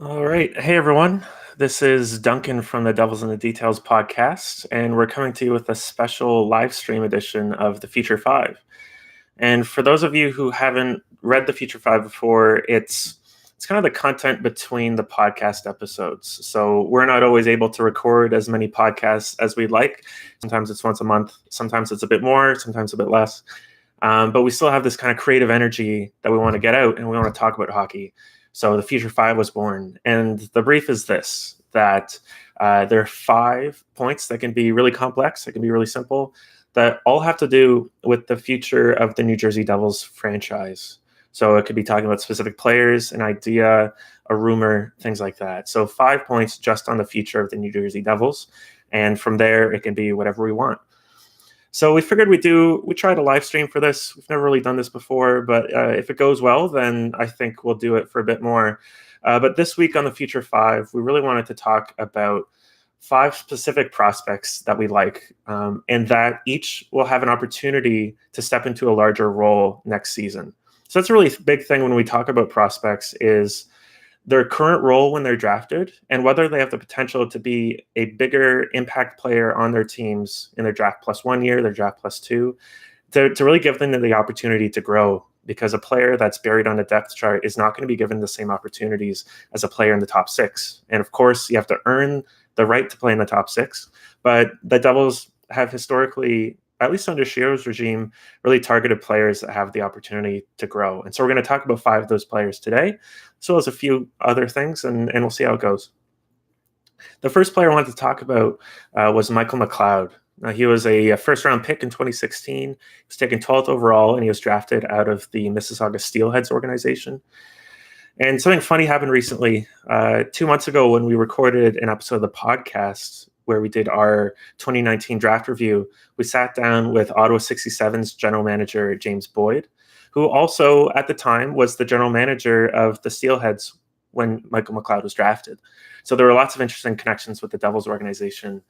All right. Hey, everyone. This is Duncan from the Devils in the Details podcast, and we're coming to you with a special live stream edition of the Feature 5. And for those of you who haven't read the Feature 5 before, it's kind of the content between the podcast episodes. So we're not always able to record as many podcasts as we'd like. Sometimes it's once a month, sometimes it's a bit more, sometimes a bit less. But we still have this kind of creative energy that we want to get out and we want to talk about hockey. So the Feature 5 was born. And the brief is this, that there are 5 points that can be really complex, that can be really simple, that all have to do with the future of the New Jersey Devils franchise. So it could be talking about specific players, an idea, a rumor, things like that. So 5 points just on the future of the New Jersey Devils. And from there, it can be whatever we want. So we figured we tried a live stream for this. We've never really done this before, but if it goes well, then I think we'll do it for a bit more. But this week on the Future 5, we really wanted to talk about 5 specific prospects that we like, and that each will have an opportunity to step into a larger role next season. So that's a really big thing when we talk about prospects is their current role when they're drafted and whether they have the potential to be a bigger impact player on their teams in their draft plus 1 year, their draft plus 2, to really give them the opportunity to grow, because a player that's buried on a depth chart is not going to be given the same opportunities as a player in the top 6. And of course, you have to earn the right to play in the top 6. But the Devils have historically, at least under Shiro's regime, really targeted players that have the opportunity to grow. And so we're going to talk about 5 of those players today, as well as a few other things, and we'll see how it goes. The first player I wanted to talk about was Michael McLeod. He was a first-round pick in 2016. He was taken 12th overall, and he was drafted out of the Mississauga Steelheads organization. And something funny happened recently. 2 months ago, when we recorded an episode of the podcast where we did our 2019 draft review, we sat down with Ottawa 67's general manager, James Boyd, who also at the time was the general manager of the Steelheads when Michael McLeod was drafted. So there were lots of interesting connections with the Devils organization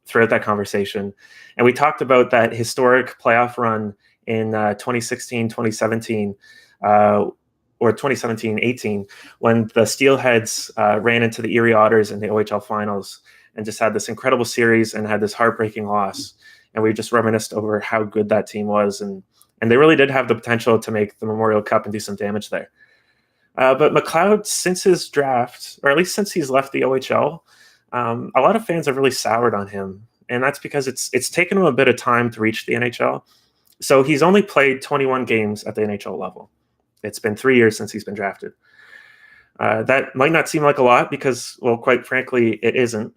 throughout that conversation. And we talked about that historic playoff run in 2016, 2017, or 2017-18, when the Steelheads ran into the Erie Otters in the OHL finals and just had this incredible series and had this heartbreaking loss. And we just reminisced over how good that team was. And they really did have the potential to make the Memorial Cup and do some damage there. But McLeod, since his draft, or at least since he's left the OHL, a lot of fans have really soured on him. And that's because it's taken him a bit of time to reach the NHL. So he's only played 21 games at the NHL level. It's been 3 years since he's been drafted. That might not seem like a lot because, well, quite frankly, it isn't.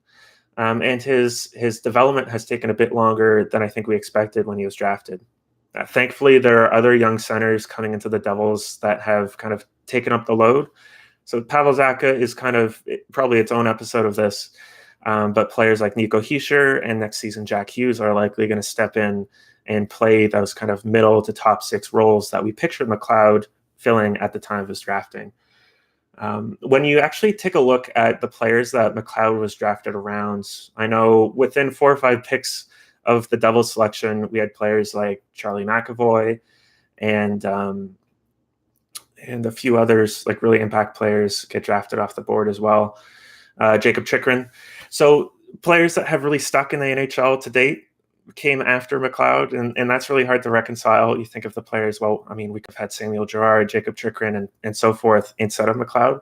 And his development has taken a bit longer than I think we expected when he was drafted. Thankfully, there are other young centers coming into the Devils that have kind of taken up the load. So Pavel Zacha is kind of probably its own episode of this. But players like Nico Hischier and next season Jack Hughes are likely going to step in and play those kind of middle to top 6 roles that we pictured McLeod filling at the time of his drafting. When you actually take a look at the players that McLeod was drafted around, I know within 4 or 5 picks of the Devils selection, we had players like Charlie McAvoy and a few others, like really impact players, get drafted off the board as well. Jacob Chikrin. So players that have really stuck in the NHL to date came after McLeod, and that's really hard to reconcile. You think of the players, well, I mean, we could have had Samuel Girard, Jacob Chikrin, and so forth instead of McLeod.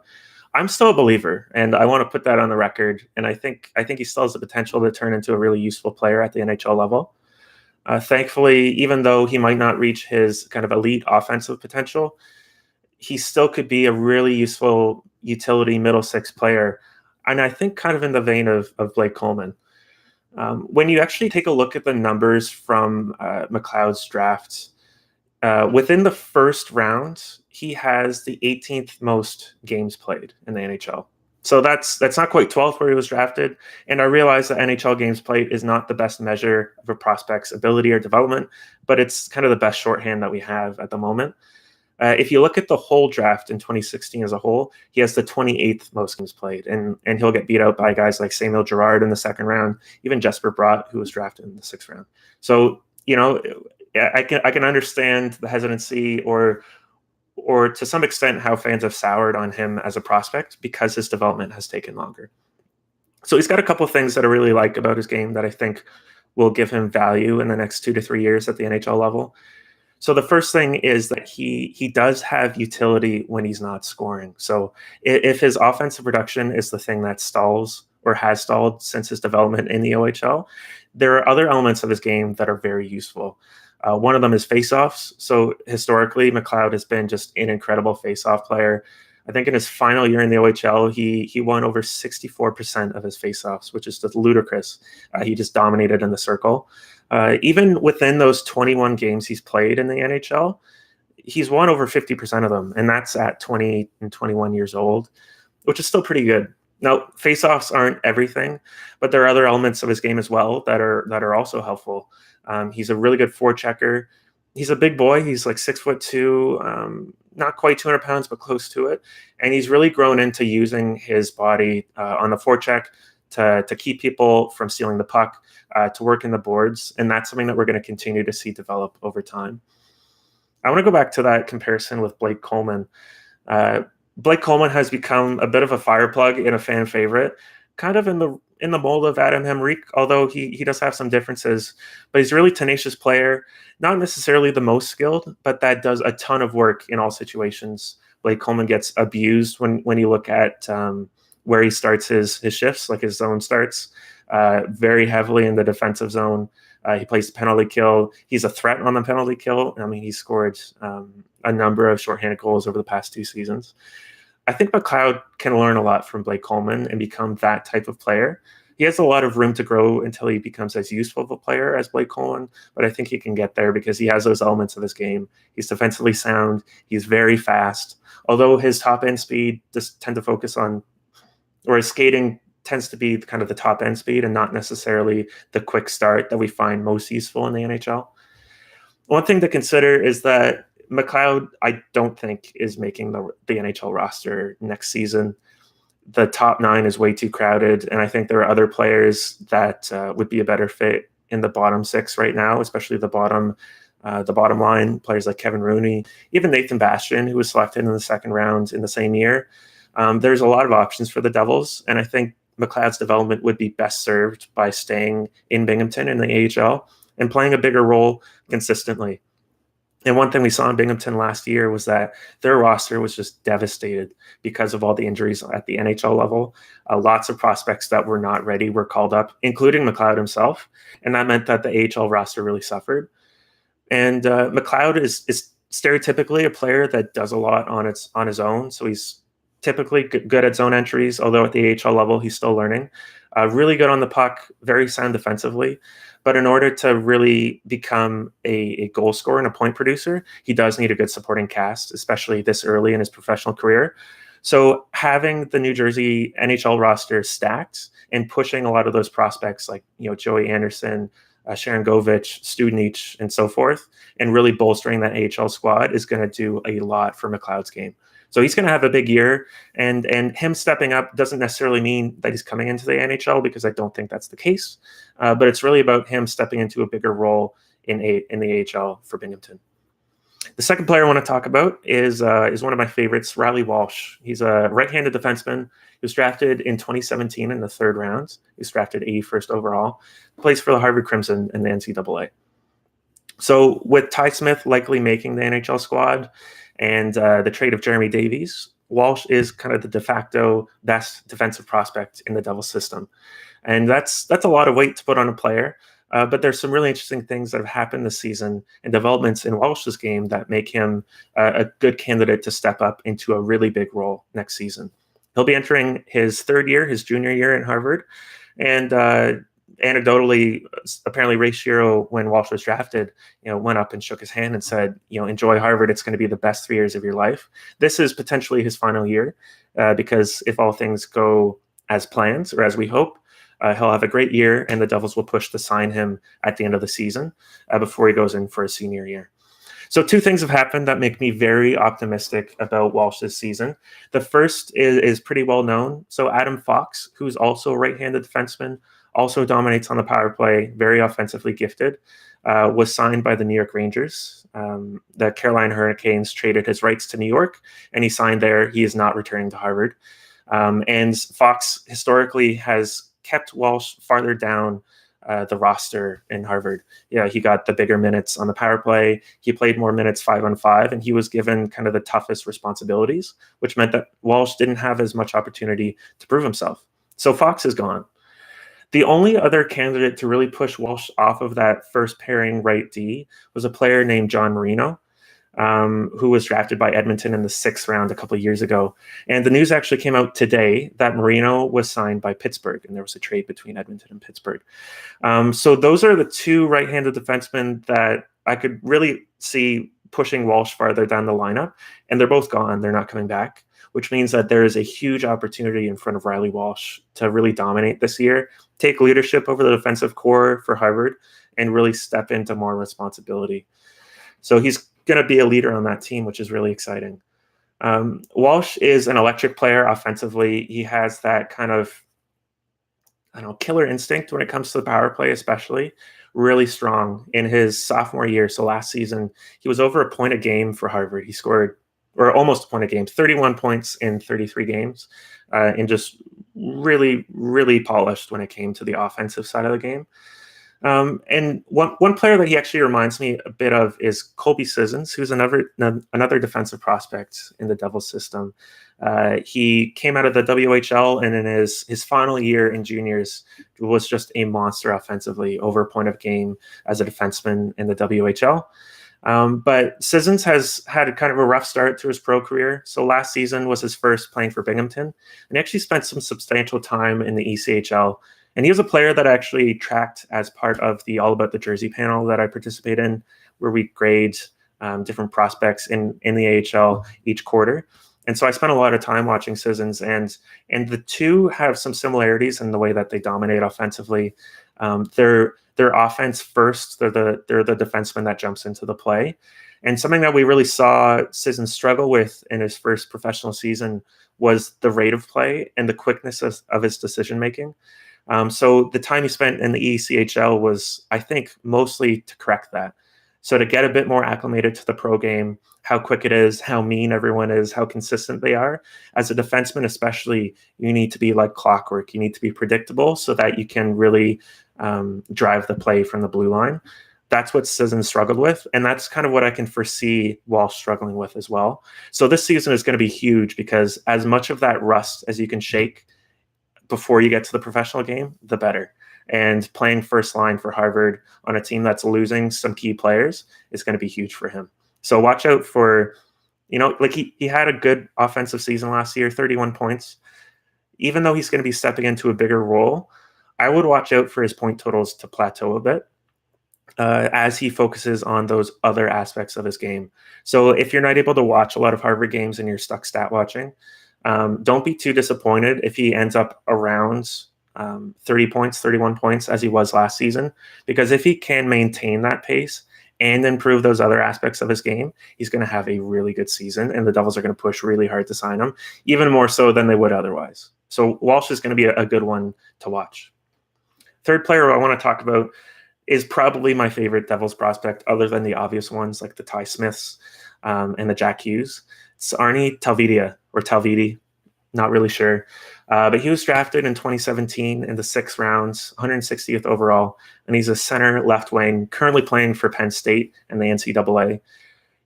I'm still a believer, and I want to put that on the record. And I think he still has the potential to turn into a really useful player at the NHL level. Thankfully, even though he might not reach his kind of elite offensive potential, he still could be a really useful utility middle 6 player. And I think kind of in the vein of Blake Coleman. When you actually take a look at the numbers from McLeod's draft, within the first round, he has the 18th most games played in the NHL. So that's not quite 12th where he was drafted. And I realize that NHL games played is not the best measure of a prospect's ability or development, but it's kind of the best shorthand that we have at the moment. If you look at the whole draft in 2016 as a whole, he has the 28th most games played, and he'll get beat out by guys like Samuel Girard in the 2nd round, even Jesper Bratt, who was drafted in the 6th round. So, I can understand the hesitancy or or to some extent how fans have soured on him as a prospect because his development has taken longer. So he's got a couple of things that I really like about his game that I think will give him value in the next 2 to 3 years at the NHL level. So the first thing is that he does have utility when he's not scoring. So if his offensive production is the thing that stalls or has stalled since his development in the OHL, there are other elements of his game that are very useful. One of them is faceoffs. So historically, McLeod has been just an incredible faceoff player. I think in his final year in the OHL, he won over 64% of his faceoffs, which is just ludicrous. He just dominated in the circle. Even within those 21 games he's played in the NHL, he's won over 50% of them, and that's at 20 and 21 years old, which is still pretty good. Now, faceoffs aren't everything, but there are other elements of his game as well that are also helpful. He's a really good forechecker. He's a big boy. He's like 6'2", not quite 200 pounds, but close to it. And he's really grown into using his body on the forecheck to keep people from stealing the puck, to work in the boards. And that's something that we're going to continue to see develop over time. I want to go back to that comparison with Blake Coleman. Blake Coleman has become a bit of a fire plug and a fan favorite, kind of in the mold of Adam Henrique, although he does have some differences. But he's a really tenacious player, not necessarily the most skilled, but that does a ton of work in all situations. Blake Coleman gets abused when you look at where he starts his shifts, like his zone starts, very heavily in the defensive zone. He plays the penalty kill. He's a threat on the penalty kill. I mean, he scored a number of shorthanded goals over the past 2 seasons. I think McLeod can learn a lot from Blake Coleman and become that type of player. He has a lot of room to grow until he becomes as useful of a player as Blake Coleman, but I think he can get there because he has those elements of his game. He's defensively sound. He's very fast. Although his top-end speed just tend to focus on, or his skating tends to be kind of the top-end speed and not necessarily the quick start that we find most useful in the NHL. One thing to consider is that McLeod, I don't think, is making the NHL roster next season. The top 9 is way too crowded, and I think there are other players that would be a better fit in the bottom 6 right now, especially the bottom line, players like Kevin Rooney, even Nathan Bastian, who was selected in the second round in the same year. There's a lot of options for the Devils, and I think McLeod's development would be best served by staying in Binghamton in the AHL and playing a bigger role consistently. And one thing we saw in Binghamton last year was that their roster was just devastated because of all the injuries at the NHL level. Lots of prospects that were not ready were called up, including McLeod himself. And that meant that the AHL roster really suffered. And McLeod is stereotypically a player that does a lot on his own. So he's typically good at zone entries, although at the AHL level, he's still learning. Really good on the puck, very sound defensively. But in order to really become a goal scorer and a point producer, he does need a good supporting cast, especially this early in his professional career. So having the New Jersey NHL roster stacked and pushing a lot of those prospects like Joey Anderson, Sharon Govich, Studenic, and so forth, and really bolstering that AHL squad is going to do a lot for McLeod's game. So he's going to have a big year, and him stepping up doesn't necessarily mean that he's coming into the NHL, because I don't think that's the case. But it's really about him stepping into a bigger role in the AHL for Binghamton. The second player I want to talk about is one of my favorites, Reilly Walsh. He's a right-handed defenseman. He was drafted in 2017 in the 3rd round. He was drafted 81st overall. He plays for the Harvard Crimson in the NCAA. So with Ty Smith likely making the NHL squad and the trade of Jeremy Davies, Walsh is kind of the de facto best defensive prospect in the Devils system. And that's a lot of weight to put on a player. But there's some really interesting things that have happened this season and developments in Walsh's game that make him a good candidate to step up into a really big role next season. He'll be entering his 3rd year, his junior year in Harvard. And anecdotally, apparently Ray Shero, when Walsh was drafted, went up and shook his hand and said, enjoy Harvard. It's going to be the best 3 years of your life. This is potentially his final year because if all things go as planned or as we hope, he'll have a great year, and the Devils will push to sign him at the end of the season before he goes in for a senior year. So 2 things have happened that make me very optimistic about Walsh this season. The first is pretty well known. So Adam Fox, who's also a right-handed defenseman, also dominates on the power play, very offensively gifted. was signed by the New York Rangers. The Carolina Hurricanes traded his rights to New York, and he signed there. He is not returning to Harvard. And Fox historically has kept Walsh farther down the roster in Harvard. Yeah, he got the bigger minutes on the power play. He played more minutes 5-on-5, and he was given kind of the toughest responsibilities, which meant that Walsh didn't have as much opportunity to prove himself. So Fox is gone. The only other candidate to really push Walsh off of that first pairing right D was a player named John Marino, who was drafted by Edmonton in the 6th round a couple of years ago. And the news actually came out today that Marino was signed by Pittsburgh, and there was a trade between Edmonton and Pittsburgh. So those are the two right-handed defensemen that I could really see pushing Walsh farther down the lineup, and they're both gone. They're not coming back, which means that there is a huge opportunity in front of Reilly Walsh to really dominate this year, take leadership over the defensive core for Harvard, and really step into more responsibility. So he's going to be a leader on that team, which is really exciting. Walsh is an electric player offensively. He has that kind of, killer instinct when it comes to the power play, especially really strong in his sophomore year. So last season, he was over a point a game for Harvard. He scored, or almost a point a game, 31 points in 33 games, and just really, really polished when it came to the offensive side of the game. And one player that he actually reminds me a bit of is Colby Sissons, who's another defensive prospect in the Devils system. He came out of the WHL, and in his final year in juniors was just a monster offensively, over a point of game as a defenseman in the WHL. But Sissons has had kind of a rough start to his pro career. So last season was his first playing for Binghamton, and he actually spent some substantial time in the ECHL. And he was a player that I actually tracked as part of the All About the Jersey panel that I participate in, where we grade different prospects in the AHL each quarter. And so I spent a lot of time watching Sissons, and the two have some similarities in the way that they dominate offensively. Their offense first, they're the defenseman that jumps into the play. And something that we really saw Sissons struggle with in his first professional season was the rate of play and the quickness of his decision-making. So the time he spent in the ECHL was, I think, mostly to correct that. So to get a bit more acclimated to the pro game, how quick it is, how mean everyone is, how consistent they are. As a defenseman especially, you need to be like clockwork. You need to be predictable so that you can really drive the play from the blue line. That's what Sissons struggled with, and that's kind of what I can foresee Walsh struggling with as well. So this season is going to be huge because as much of that rust as you can shake before you get to the professional game, the better. And playing first line for Harvard on a team that's losing some key players is going to be huge for him. So watch out for, he had a good offensive season last year, 31 points. Even though he's going to be stepping into a bigger role, I would watch out for his point totals to plateau a bit as he focuses on those other aspects of his game. So if you're not able to watch a lot of Harvard games and you're stuck stat watching, don't be too disappointed if he ends up around 30 points, 31 points as he was last season, because if he can maintain that pace and improve those other aspects of his game, he's going to have a really good season, and the Devils are going to push really hard to sign him, even more so than they would otherwise. So Walsh is going to be a good one to watch. Third player I want to talk about is probably my favorite Devils prospect, other than the obvious ones like the Ty Smiths and the Jack Hughes. It's Aarne Talvitie, not really sure. But he was drafted in 2017 in the 6th round, 160th overall, and he's a center left wing, currently playing for Penn State and the NCAA.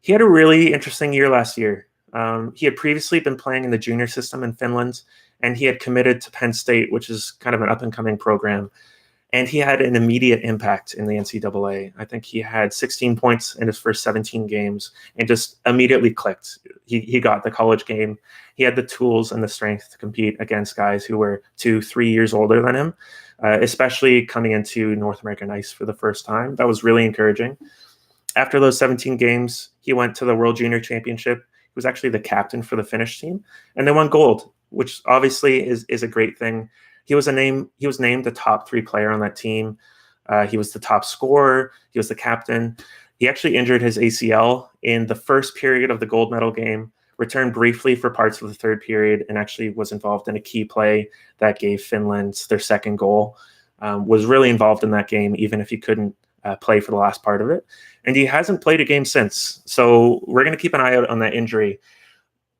He had a really interesting year last year. He had previously been playing in the junior system in Finland, and he had committed to Penn State, which is kind of an up-and-coming program. And he had an immediate impact in the NCAA. I think he had 16 points in his first 17 games and just immediately clicked. He got the college game. He had the tools and the strength to compete against guys who were 2-3 years older than him, especially coming into North American ice for the first time. That was really encouraging. After those 17 games, he went to the World Junior Championship. He was actually the captain for the Finnish team, and they won gold, which obviously is a great thing. He was named the top 3 player on that team. He was the top scorer. He was the captain. He actually injured his ACL in the first period of the gold medal game, returned briefly for parts of the third period, and actually was involved in a key play that gave Finland their second goal. Was really involved in that game, even if he couldn't play for the last part of it. And he hasn't played a game since. So we're going to keep an eye out on that injury.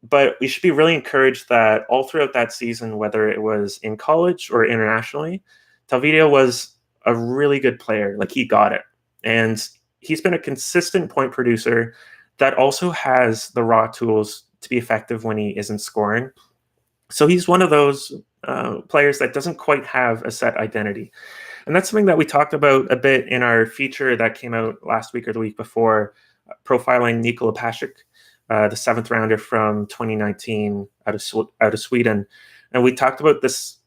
But we should be really encouraged that all throughout that season, whether it was in college or internationally, Talvitie was a really good player. Like, he got it. And he's been a consistent point producer that also has the raw tools to be effective when he isn't scoring. So he's one of those players that doesn't quite have a set identity. And that's something that we talked about a bit in our feature that came out last week or the week before, profiling Nikita Popugaev, the 7th rounder from 2019 out of Sweden. And we talked about this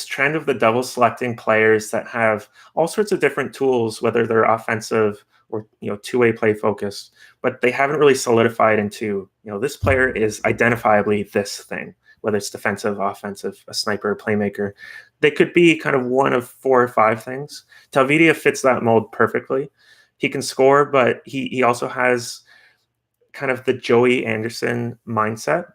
trend of the Devils selecting players that have all sorts of different tools, whether they're offensive or two-way play focused, but they haven't really solidified into, this player is identifiably this thing, whether it's defensive, offensive, a sniper, a playmaker. They could be kind of one of 4 or 5 things. Talvitie fits that mold perfectly. He can score, but he also has kind of the Joey Anderson mindset,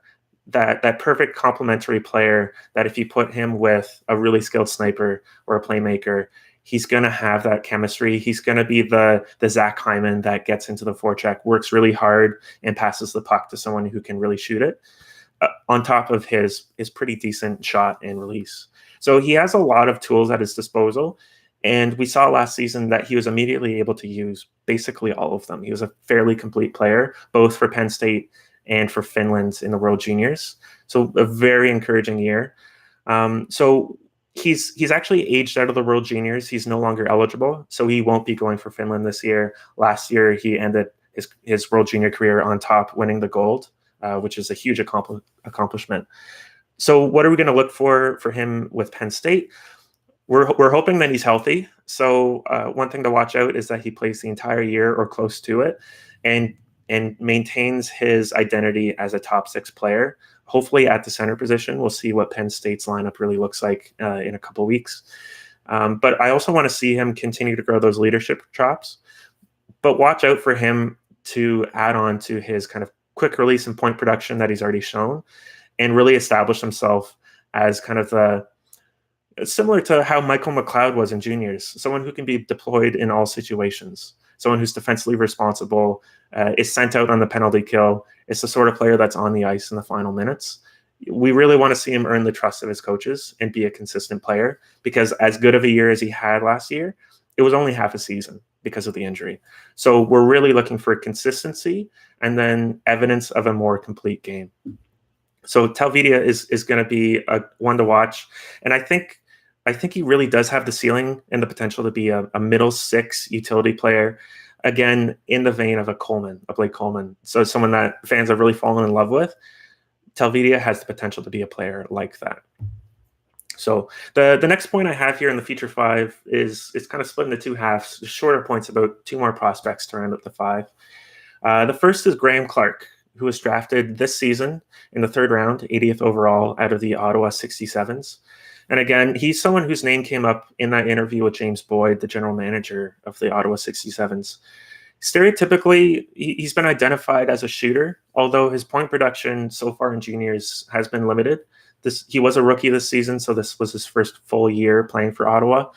that perfect complementary player that if you put him with a really skilled sniper or a playmaker, he's going to have that chemistry. He's going to be the Zach Hyman that gets into the forecheck, works really hard, and passes the puck to someone who can really shoot it, on top of his pretty decent shot and release. So he has a lot of tools at his disposal. And we saw last season that he was immediately able to use basically all of them. He was a fairly complete player, both for Penn State and for Finland in the World Juniors. So a very encouraging year. So he's actually aged out of the World Juniors. He's no longer eligible, so he won't be going for Finland this year. Last year, he ended his World Junior career on top, winning the gold, which is a huge accomplishment. So what are we going to look for him with Penn State? We're hoping that he's healthy. So one thing to watch out is that he plays the entire year or close to it, and maintains his identity as a top 6 player. Hopefully at the center position. We'll see what Penn State's lineup really looks like in a couple of weeks. But I also want to see him continue to grow those leadership chops. But watch out for him to add on to his kind of quick release and point production that he's already shown, and really establish himself as kind of similar to how Michael McLeod was in juniors, someone who can be deployed in all situations, someone who's defensively responsible, is sent out on the penalty kill. It's the sort of player that's on the ice in the final minutes. We really want to see him earn the trust of his coaches and be a consistent player, because as good of a year as he had last year, it was only half a season because of the injury. So we're really looking for consistency and then evidence of a more complete game. So Talvitie is going to be a one to watch. And I think he really does have the ceiling and the potential to be a middle 6 utility player, again, in the vein of a Blake Coleman. So someone that fans have really fallen in love with. Talvitie has the potential to be a player like that. So the next point I have here in the feature 5 is it's kind of split into 2 halves, shorter points about 2 more prospects to round up the 5. The first is Graeme Clarke, who was drafted this season in the 3rd round, 80th overall out of the Ottawa 67s. And again, he's someone whose name came up in that interview with James Boyd, the general manager of the Ottawa 67s. Stereotypically, he's been identified as a shooter, although his point production so far in juniors has been limited. He was a rookie this season, so this was his first full year playing for Ottawa.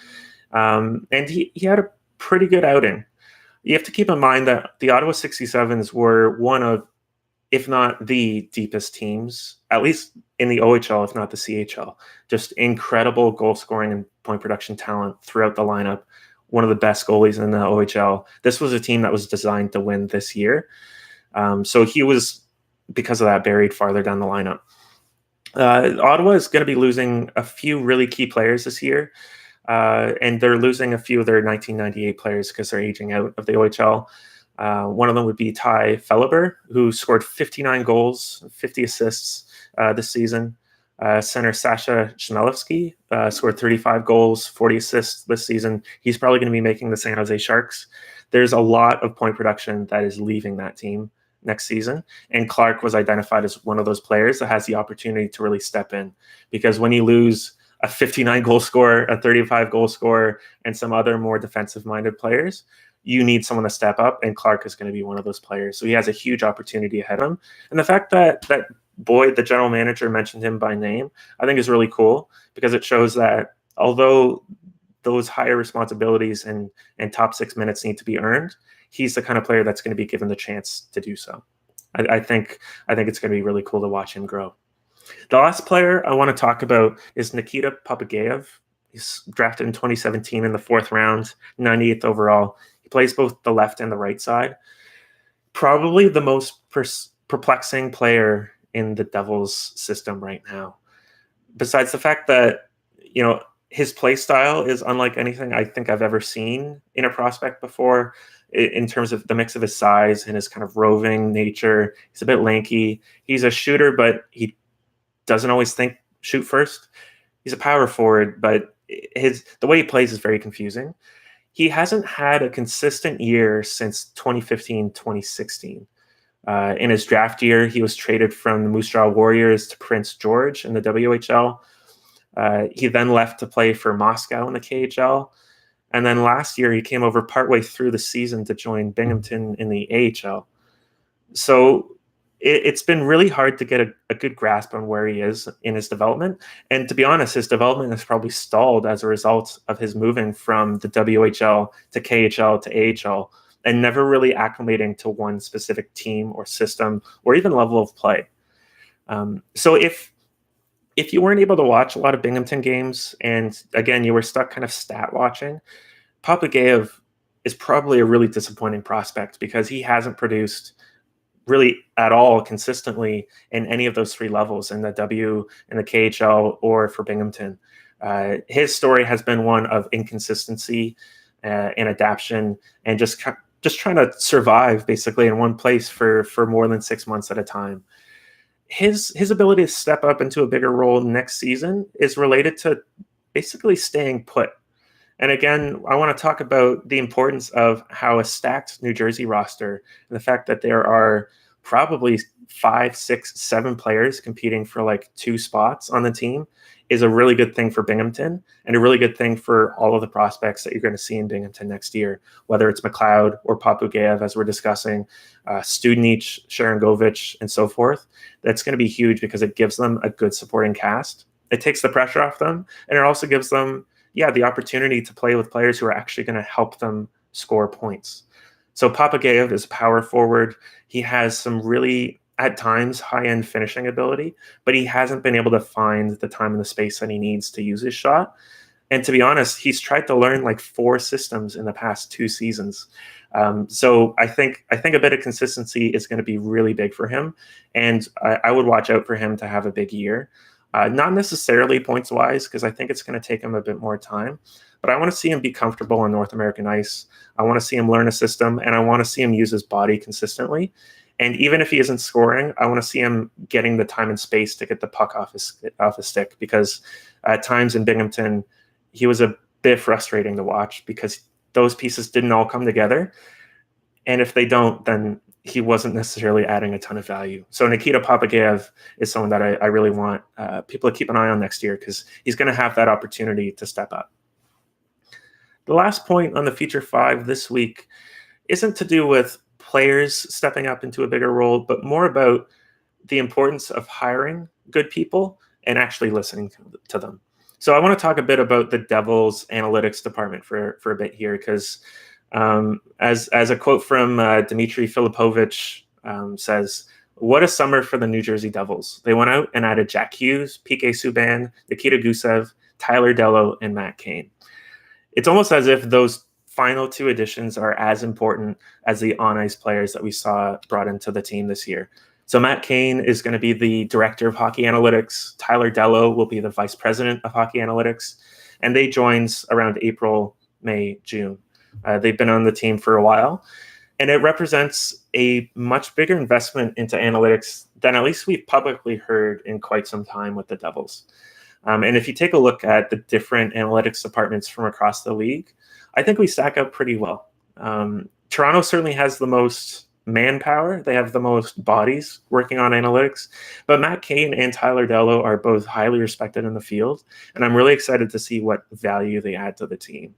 And he had a pretty good outing. You have to keep in mind that the Ottawa 67s were one of, if not the deepest teams, at least in the OHL, if not the CHL. Just incredible goal scoring and point production talent throughout the lineup. One of the best goalies in the OHL. This was a team that was designed to win this year. So he was, because of that, buried farther down the lineup. Ottawa is going to be losing a few really key players this year. And they're losing a few of their 1998 players because they're aging out of the OHL. One of them would be Ty Felleber, who scored 59 goals, 50 assists this season. Center Sasha Chmelevski scored 35 goals, 40 assists this season. He's probably going to be making the San Jose Sharks. There's a lot of point production that is leaving that team next season. And Clarke was identified as one of those players that has the opportunity to really step in. Because when you lose a 59 goal scorer, a 35 goal scorer, and some other more defensive-minded players, you need someone to step up, and Clarke is going to be one of those players. So he has a huge opportunity ahead of him. And the fact that Boyd, the general manager, mentioned him by name, I think is really cool, because it shows that although those higher responsibilities and top 6 minutes need to be earned, he's the kind of player that's going to be given the chance to do so. I think it's going to be really cool to watch him grow. The last player I want to talk about is Nikita Popugaev. He's drafted in 2017 in the 4th round, 98th overall. He plays both the left and the right side. Probably the most perplexing player in the Devils system right now. Besides the fact that, his play style is unlike anything I think I've ever seen in a prospect before, in terms of the mix of his size and his kind of roving nature. He's a bit lanky. He's a shooter, but he doesn't always shoot first. He's a power forward, but the way he plays is very confusing. He hasn't had a consistent year since 2015, 2016. In his draft year, he was traded from the Moose Jaw Warriors to Prince George in the WHL. He then left to play for Moscow in the KHL. And then last year, he came over partway through the season to join Binghamton in the AHL. So it's been really hard to get a good grasp on where he is in his development. And to be honest, his development has probably stalled as a result of his moving from the WHL to KHL to AHL and never really acclimating to one specific team or system or even level of play. So if you weren't able to watch a lot of Binghamton games, and again, you were stuck kind of stat watching, Popugaev is probably a really disappointing prospect because he hasn't produced really at all consistently in any of those 3 levels, in the W, in the KHL, or for Binghamton. His story has been one of inconsistency and adaptation, and just trying to survive basically in one place for more than 6 months at a time. His ability to step up into a bigger role next season is related to basically staying put. And again, I want to talk about the importance of how a stacked New Jersey roster and the fact that there are probably 5, 6, 7 players competing for like 2 spots on the team is a really good thing for Binghamton and a really good thing for all of the prospects that you're going to see in Binghamton next year, whether it's McLeod or Popugaev, as we're discussing, Studenic, Sharangovich, and so forth. That's going to be huge because it gives them a good supporting cast. It takes the pressure off them, and it also gives them the opportunity to play with players who are actually going to help them score points. So Popugaev is a power forward. He has some really, at times, high-end finishing ability, but he hasn't been able to find the time and the space that he needs to use his shot. And to be honest, he's tried to learn like 4 systems in the past 2 seasons. So I think a bit of consistency is going to be really big for him. And I would watch out for him to have a big year. Not necessarily points-wise, because I think it's going to take him a bit more time. But I want to see him be comfortable on North American ice. I want to see him learn a system, and I want to see him use his body consistently. And even if he isn't scoring, I want to see him getting the time and space to get the puck off his stick, because at times in Binghamton, he was a bit frustrating to watch because those pieces didn't all come together. And if they don't, then he wasn't necessarily adding a ton of value. So Nikita Popugaev is someone that I really want people to keep an eye on next year because he's going to have that opportunity to step up. The last point on the Feature 5 this week isn't to do with players stepping up into a bigger role, but more about the importance of hiring good people and actually listening to them. So I want to talk a bit about the Devils analytics department for a bit here, because as a quote from Dmitry Filipovich says, "What a summer for the New Jersey Devils. They went out and added Jack Hughes, PK Subban, Nikita Gusev, Tyler Dellow, and Matt Cain." It's almost as if those final 2 additions are as important as the on-ice players that we saw brought into the team this year. So Matt Cain is going to be the director of hockey analytics. Tyler Dellow will be the vice president of hockey analytics. And they joined around April, May, June. They've been on the team for a while. And it represents a much bigger investment into analytics than at least we've publicly heard in quite some time with the Devils. And if you take a look at the different analytics departments from across the league, I think we stack up pretty well. Toronto certainly has the most manpower. They have the most bodies working on analytics. But Matt Cain and Tyler Dellow are both highly respected in the field. And I'm really excited to see what value they add to the team.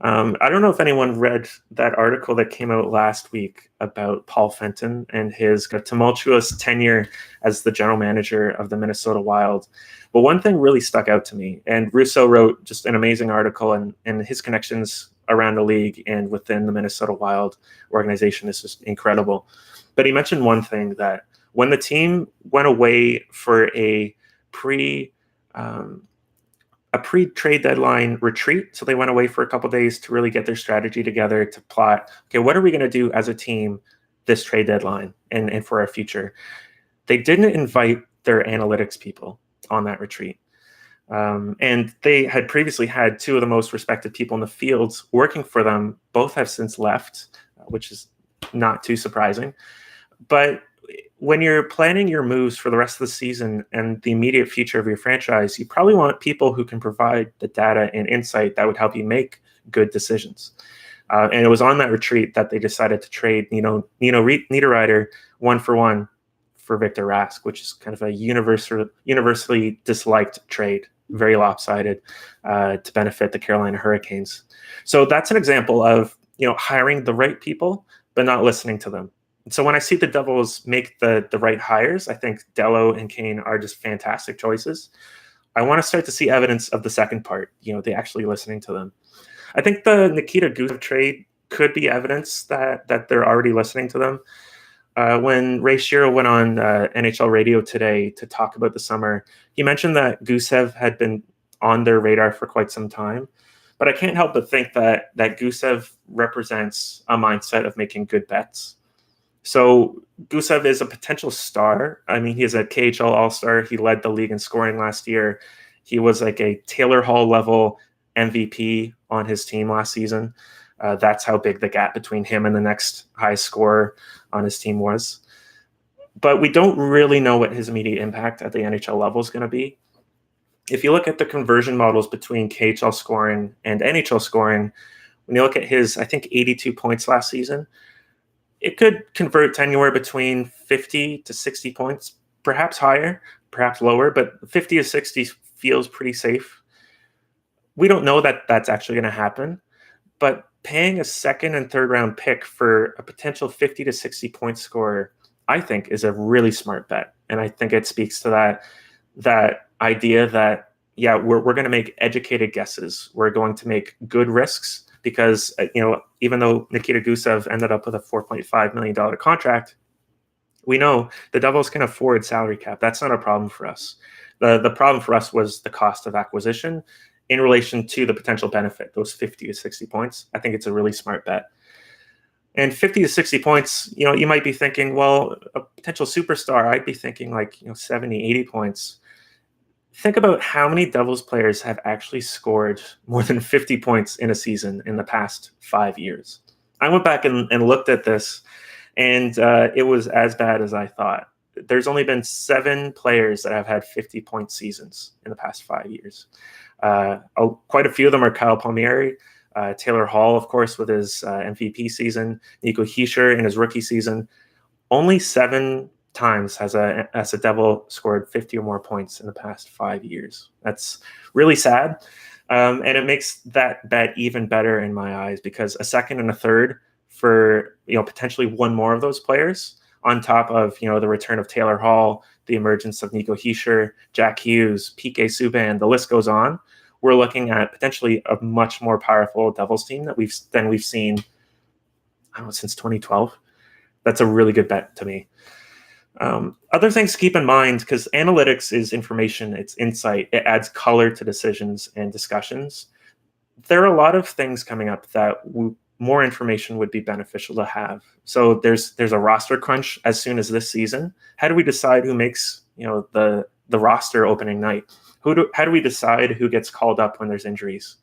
I don't know if anyone read that article that came out last week about Paul Fenton and his tumultuous tenure as the general manager of the Minnesota Wild. But one thing really stuck out to me, and Russo wrote just an amazing article, and his connections around the league and within the Minnesota Wild organization is just incredible. But he mentioned one thing, that when the team went away for a pre trade deadline retreat. So they went away for a couple of days to really get their strategy together, to plot, okay, what are we going to do as a team this trade deadline and for our future? They didn't invite their analytics people on that retreat. And they had previously had two of the most respected people in the field working for them. Both have since left, which is not too surprising. But when you're planning your moves for the rest of the season and the immediate future of your franchise, you probably want people who can provide the data and insight that would help you make good decisions. And it was on that retreat that they decided to trade Nino Niederreiter 1-for-1 for Victor Rask, which is kind of a universally disliked trade, very lopsided, to benefit the Carolina Hurricanes. So that's an example of hiring the right people but not listening to them. So when I see the Devils make the right hires, I think Dello and Kane are just fantastic choices. I want to start to see evidence of the second part, they actually listening to them. I think the Nikita Gusev trade could be evidence that they're already listening to them. When Ray Shero went on NHL radio today to talk about the summer, he mentioned that Gusev had been on their radar for quite some time. But I can't help but think that Gusev represents a mindset of making good bets. So Gusev is a potential star. I mean, he is a KHL All-Star. He led the league in scoring last year. He was like a Taylor Hall level MVP on his team last season. That's how big the gap between him and the next highest scorer on his team was. But we don't really know what his immediate impact at the NHL level is going to be. If you look at the conversion models between KHL scoring and NHL scoring, when you look at his, I think, 82 points last season, it could convert anywhere between 50 to 60 points, perhaps higher, perhaps lower, but 50 to 60 feels pretty safe. We don't know that that's actually going to happen, but paying a second and third round pick for a potential 50 to 60 point scorer, I think, is a really smart bet. And I think it speaks to that idea that, yeah, we're going to make educated guesses. We're going to make good risks. Because, even though Nikita Gusev ended up with a $4.5 million contract, we know the Devils can afford salary cap. That's not a problem for us. The problem for us was the cost of acquisition in relation to the potential benefit, those 50 to 60 points. I think it's a really smart bet. And 50 to 60 points, you might be thinking, well, a potential superstar, I'd be thinking like 70, 80 points. Think about how many Devils players have actually scored more than 50 points in a season in the past 5 years. I went back and looked at this, and it was as bad as I thought. There's only been 7 players that have had 50-point seasons in the past 5 years. Quite a few of them are Kyle Palmieri, Taylor Hall, of course, with his MVP season, Nico Hischier in his rookie season. Only 7 times has a Devil scored 50 or more points in the past 5 years. That's really sad. And it makes that bet even better in my eyes, because a second and a third for, potentially one more of those players on top of, the return of Taylor Hall, the emergence of Nico Hischier, Jack Hughes, PK Subban, the list goes on. We're looking at potentially a much more powerful Devils team than we've seen, I don't know, since 2012. That's a really good bet to me. Other things to keep in mind, because analytics is information, it's insight, it adds color to decisions and discussions. There are a lot of things coming up that more information would be beneficial to have. So there's a roster crunch as soon as this season. How do we decide who makes the roster opening night? How do we decide who gets called up when there's injuries?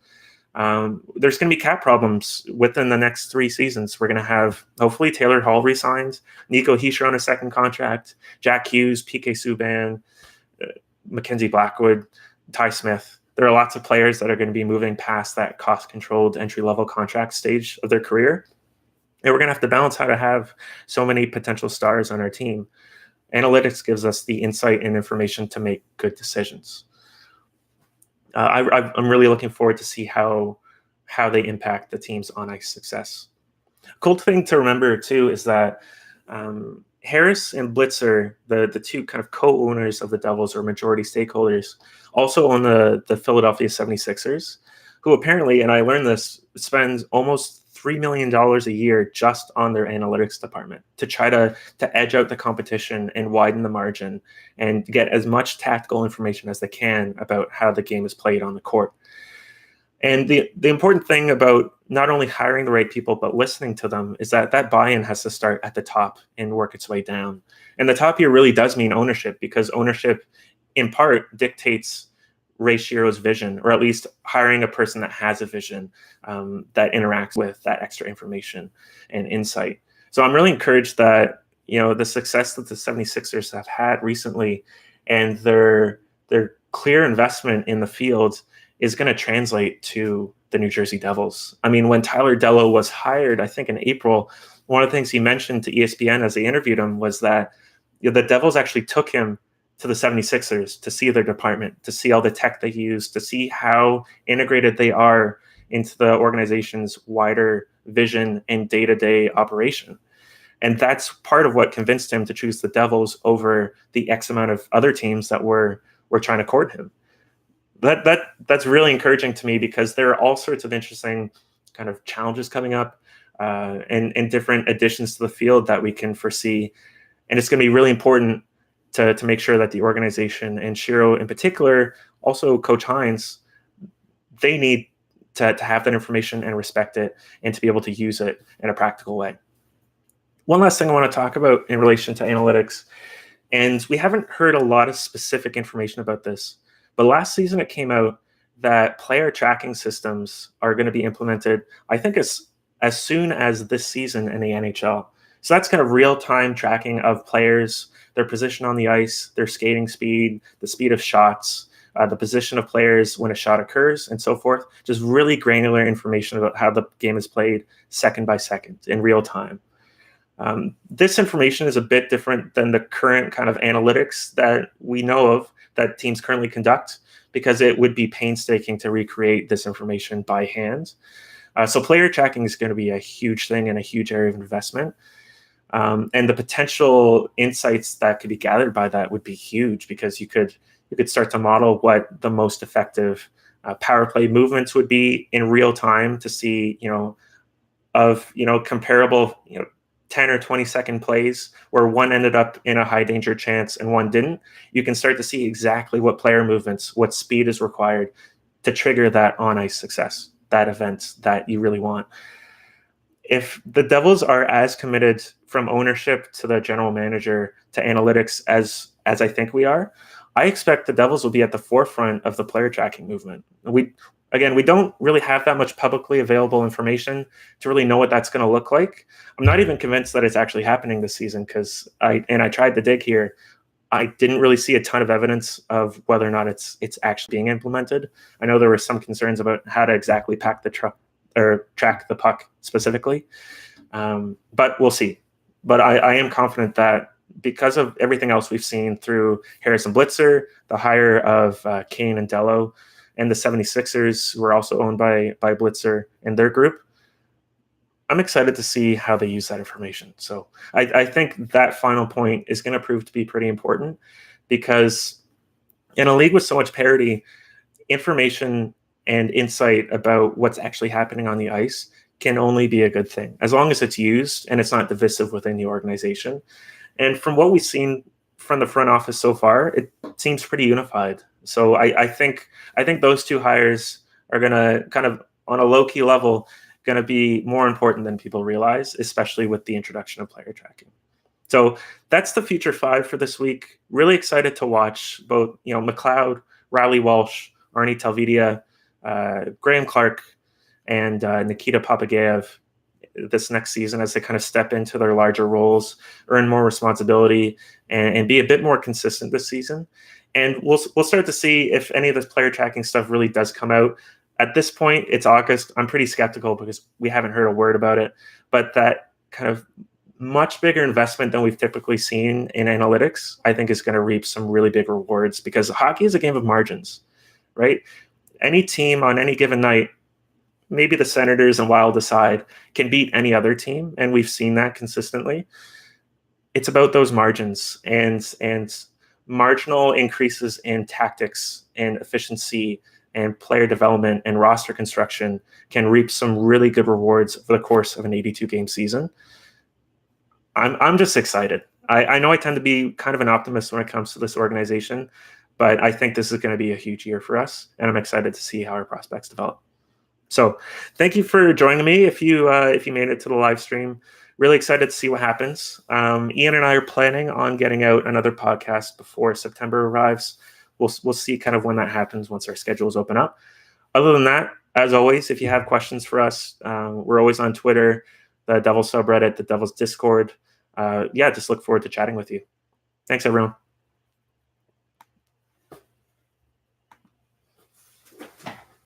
There's going to be cap problems within the next 3 seasons. We're going to have, hopefully, Taylor Hall resigns, Nico Hischier on a second contract, Jack Hughes, PK Subban, Mackenzie Blackwood, Ty Smith. There are lots of players that are going to be moving past that cost-controlled entry-level contract stage of their career. And we're going to have to balance how to have so many potential stars on our team. Analytics gives us the insight and information to make good decisions. I'm really looking forward to see how how they impact the team's on-ice success. Cool thing to remember, too, is that Harris and Blitzer, the two kind of co-owners of the Devils or majority stakeholders, also own the Philadelphia 76ers, who apparently, and I learned this, spends almost $3 million a year just on their analytics department to try to edge out the competition and widen the margin and get as much tactical information as they can about how the game is played on the court. And the important thing about not only hiring the right people, but listening to them is that buy-in has to start at the top and work its way down. And the top here really does mean ownership, because ownership in part dictates Ray Shiro's vision, or at least hiring a person that has a vision that interacts with that extra information and insight. So I'm really encouraged that, the success that the 76ers have had recently and their clear investment in the field is going to translate to the New Jersey Devils. I mean, when Tyler Dellow was hired, I think in April, one of the things he mentioned to ESPN as they interviewed him was that the Devils actually took him to the 76ers to see their department, to see all the tech they use, to see how integrated they are into the organization's wider vision and day-to-day operation. And that's part of what convinced him to choose the Devils over the X amount of other teams that were trying to court him. That's really encouraging to me, because there are all sorts of interesting kind of challenges coming up and different additions to the field that we can foresee. And it's going to be really important to make sure that the organization, and Shiro in particular, also Coach Hines, they need to have that information and respect it and to be able to use it in a practical way. One last thing I want to talk about in relation to analytics, and we haven't heard a lot of specific information about this, but last season it came out that player tracking systems are going to be implemented, I think as soon as this season in the NHL. So that's kind of real-time tracking of players, their position on the ice, their skating speed, the speed of shots, the position of players when a shot occurs, and so forth. Just really granular information about how the game is played second by second in real time. This information is a bit different than the current kind of analytics that we know of that teams currently conduct, because it would be painstaking to recreate this information by hand. So player tracking is going to be a huge thing and a huge area of investment. And the potential insights that could be gathered by that would be huge, because you could start to model what the most effective power play movements would be in real time to see, comparable, 10 or 20 second plays where one ended up in a high danger chance and one didn't. You can start to see exactly what player movements, what speed is required to trigger that on ice success, that event that you really want. If the Devils are as committed from ownership to the general manager to analytics as I think we are, I expect the Devils will be at the forefront of the player tracking movement. We don't really have that much publicly available information to really know what that's going to look like. I'm not even convinced that it's actually happening this season, because I tried to dig here. I didn't really see a ton of evidence of whether or not it's actually being implemented. I know there were some concerns about how to exactly pack the truck or track the puck specifically, but we'll see. But I am confident that because of everything else we've seen through Harris and Blitzer, the hire of Kane and Dellow, and the 76ers, who are also owned by Blitzer and their group, I'm excited to see how they use that information. So I think that final point is going to prove to be pretty important, because in a league with so much parity, information and insight about what's actually happening on the ice can only be a good thing, as long as it's used and it's not divisive within the organization. And from what we've seen from the front office so far, it seems pretty unified. So I think those two hires are going to kind of, on a low-key level, going to be more important than people realize, especially with the introduction of player tracking. So that's the Future Five for this week. Really excited to watch both, McLeod, Reilly Walsh, Aarne Talvitie, Graeme Clarke, and Nikita Popugaev this next season as they kind of step into their larger roles, earn more responsibility, and be a bit more consistent this season. And we'll start to see if any of this player tracking stuff really does come out. At this point, it's August. I'm pretty skeptical because we haven't heard a word about it. But that kind of much bigger investment than we've typically seen in analytics, I think, is going to reap some really big rewards, because hockey is a game of margins, right? Any team on any given night maybe the Senators and Wild aside, can beat any other team, and we've seen that consistently. It's about those margins and marginal increases in tactics and efficiency and player development and roster construction can reap some really good rewards over the course of an 82 game season. I'm just excited. I know I tend to be kind of an optimist when it comes to this organization, but I think this is going to be a huge year for us, and I'm excited to see how our prospects develop. So thank you for joining me. If you made it to the live stream, really excited to see what happens. Ian and I are planning on getting out another podcast before September arrives. We'll see kind of when that happens once our schedules open up. Other than that, as always, if you have questions for us, we're always on Twitter, the Devils subreddit, the Devils Discord. Just look forward to chatting with you. Thanks, everyone.